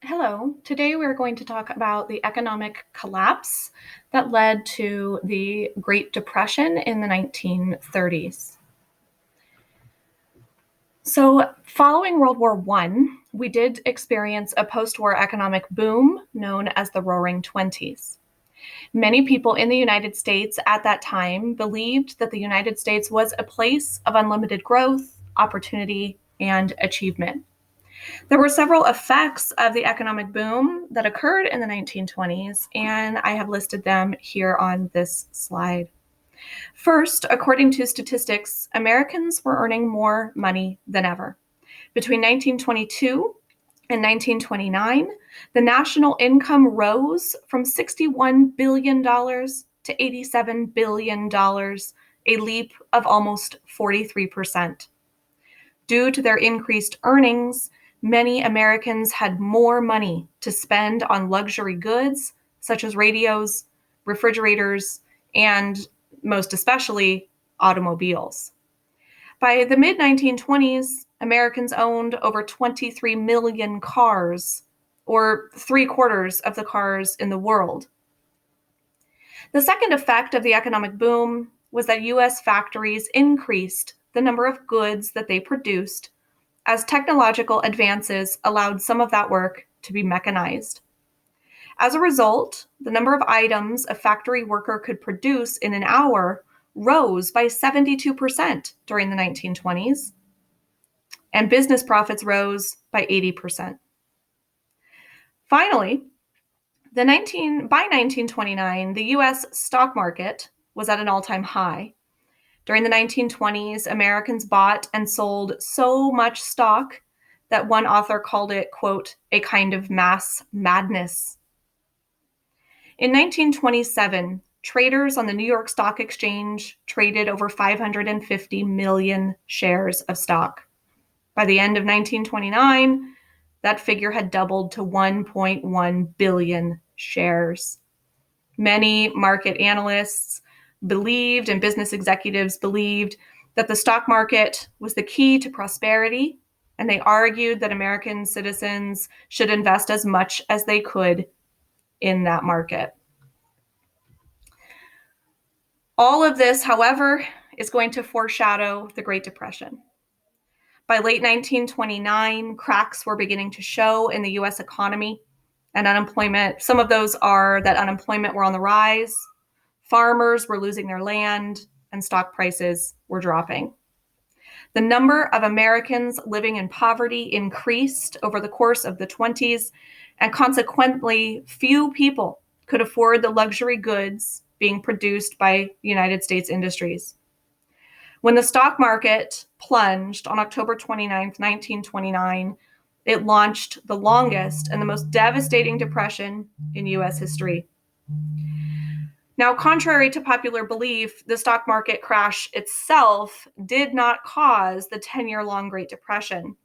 Hello. Today we're going to talk about the economic collapse that led to the Great Depression in the 1930s. So, following World War I, we did experience a post-war economic boom known as the Roaring Twenties. Many people in the United States at that time believed that the United States was a place of unlimited growth, opportunity, and achievement. There were several effects of the economic boom that occurred in the 1920s, and I have listed them here on this slide. First, according to statistics, Americans were earning more money than ever. Between 1922 and 1929, the national income rose from $61 billion to $87 billion, a leap of almost 43%. Due to their increased earnings, many Americans had more money to spend on luxury goods such as radios, refrigerators, and most especially automobiles. By the mid 1920s, Americans owned over 23 million cars, or 3/4 of the cars in the world. The second effect of the economic boom was that US factories increased the number of goods that they produced as technological advances allowed some of that work to be mechanized. As a result, the number of items a factory worker could produce in an hour rose by 72% during the 1920s, and business profits rose by 80%. Finally, by 1929, the US stock market was at an all-time high. During the 1920s, Americans bought and sold so much stock that one author called it, quote, a kind of mass madness. In 1927, traders on the New York Stock Exchange traded over 550 million shares of stock. By the end of 1929, that figure had doubled to 1.1 billion shares. Many market analysts believed and business executives believed that the stock market was the key to prosperity, and they argued that American citizens should invest as much as they could in that market. All of this, however, is going to foreshadow the Great Depression. By late 1929, cracks were beginning to show in the US economy, and unemployment, some of those are that unemployment were on the rise, farmers were losing their land, and stock prices were dropping. The number of Americans living in poverty increased over the course of the 20s, and consequently, few people could afford the luxury goods being produced by United States industries. When the stock market plunged on October 29th, 1929, it launched the longest and the most devastating depression in US history. Now, contrary to popular belief, the stock market crash itself did not cause the 10-year-long Great Depression.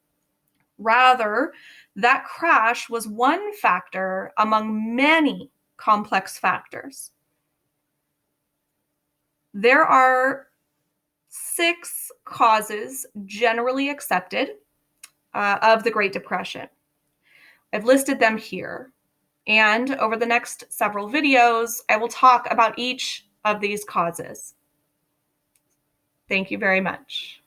Rather, that crash was one factor among many complex factors. There are 6 causes generally accepted of the Great Depression. I've listed them here. And over the next several videos, I will talk about each of these causes. Thank you very much.